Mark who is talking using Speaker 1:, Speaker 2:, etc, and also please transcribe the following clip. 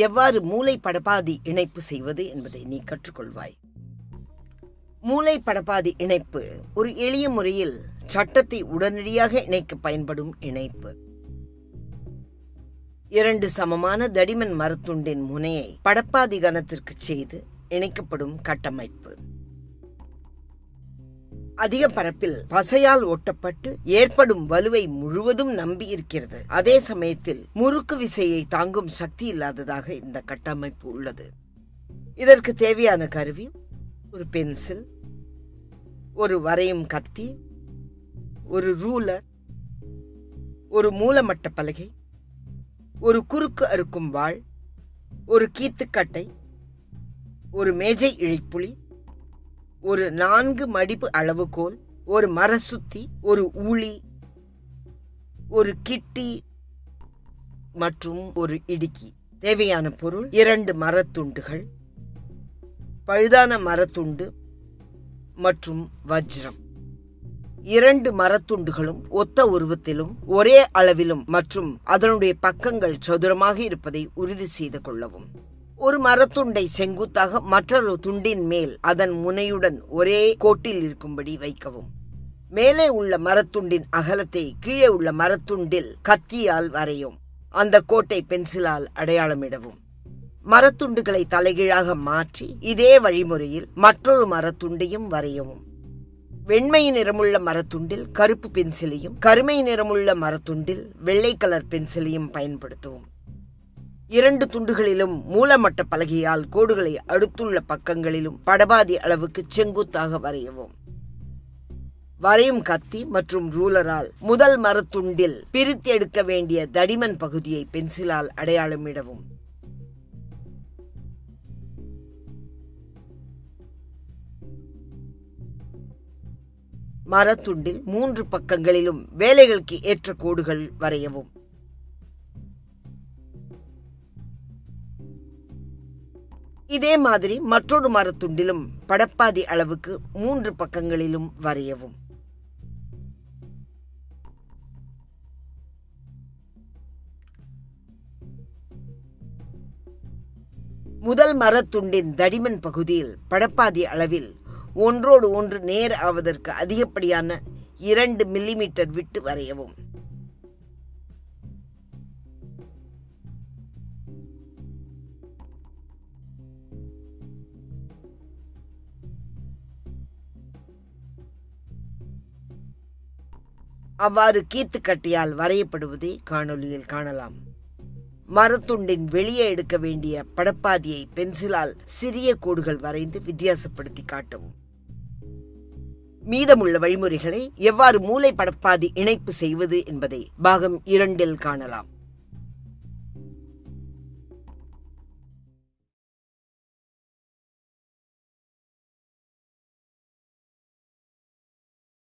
Speaker 1: எவ்வாறு மூலை படப்பாதி இணைப்பு செய்வது என்பதை நீ கற்றுக்கொள்வாய். மூலை படப்பாதி இணைப்பு ஒரு எளிய முறையில் சட்டத்தை உடனடியாக இணைக்க பயன்படும் இணைப்பு. 2 சமமான தடிமன் மரத்துண்டின் முனையை படப்பாதி கனத்திற்கு செய்து இணைக்கப்படும் கட்டமைப்பு. அதிக பரப்பில் பசையால் ஒட்டப்பட்டு ஏற்படும் வலுவை முழுவதும் நம்பி இருக்கிறது. அதே சமயத்தில் முறுக்கு விசையை தாங்கும் சக்தி இல்லாததாக இந்த கட்டமைப்பு உள்ளது. இதற்கு தேவையான கருவி ஒரு பென்சில், ஒரு வரையும் கத்தி, ஒரு ரூலர், ஒரு மூலமட்ட பலகை, ஒரு குறுக்கு அறுக்கும் வாள், ஒரு கீத்துக்கட்டை, ஒரு மேஜை இழைப்புளி, ஒரு 4 மடிப்பு அளவுகோல், ஒரு மரசுத்தி, ஒரு ஊளி, ஒரு கிட்டி மற்றும் ஒரு இடுக்கி. தேவையான பொருள் 2 மரத்துண்டுகள், பழுதான மரத்துண்டு மற்றும் வஜ்ரம். 2 மரத்துண்டுகளும் ஒத்த உருவத்திலும் ஒரே அளவிலும் மற்றும் அதனுடைய பக்கங்கள் சதுரமாக இருப்பதை உறுதி செய்து கொள்ளவும். ஒரு மரத்துண்டை செங்குத்தாக மற்றொரு துண்டின் மேல் அதன் முனையுடன் ஒரே கோட்டில் இருக்கும்படி வைக்கவும். மேலே உள்ள மரத்துண்டின் அகலத்தை கீழே உள்ள மரத்துண்டில் கத்தியால் வரையும். அந்த கோட்டை பென்சிலால் அடையாளமிடவும். மரத்துண்டுகளை தலைகீழாக மாற்றி இதே வழிமுறையில் மற்றொரு மரத்துண்டையும் வரையவும். வெண்மை நிறமுள்ள மரத்துண்டில் கருப்பு பென்சிலையும், கருமை நிறமுள்ள மரத்துண்டில் வெள்ளை கலர் பென்சிலையும் பயன்படுத்தவும். 2 துண்டுகளிலும் மூலமட்ட பலகையால் கோடுகளை அடுத்துள்ள பக்கங்களிலும் படபாதி அளவுக்கு செங்குத்தாக வரையவும். வரையும் கத்தி மற்றும் ரூலரால் முதல் மரத்துண்டில் பிரித்து எடுக்க வேண்டிய தடிமன் பகுதியை பென்சிலால் அடையாளமிடவும். மரத்துண்டில் 3 பக்கங்களிலும் வேலைகளுக்கு ஏற்ற கோடுகள் வரையவும். இதே மாதிரி மற்றொரு மரத்துண்டிலும் படப்பாதி அளவுக்கு 3 பக்கங்களிலும் வரையவும். முதல் மரத்துண்டின் தடிமன் பகுதியில் படப்பாதி அளவில் ஒன்றோடு ஒன்று நேர் ஆவதற்கு அதிகப்படியான 2 மில்லிமீட்டர் விட்டு வரையவும். அவ்வாறு கீத்துக்கட்டியால் வரையப்படுவதை காணொலியில் காணலாம். மரத்துண்டின் வெளியே எடுக்க வேண்டிய படப்பாதியை பென்சிலால் சிறிய கோடுகள் வரைந்து வித்தியாசப்படுத்தி காட்டவும். மீதமுள்ள வழிமுறைகளை எவ்வாறு மூலை படப்பாதி இணைப்பு செய்வது என்பதை பாகம் 2 காணலாம்.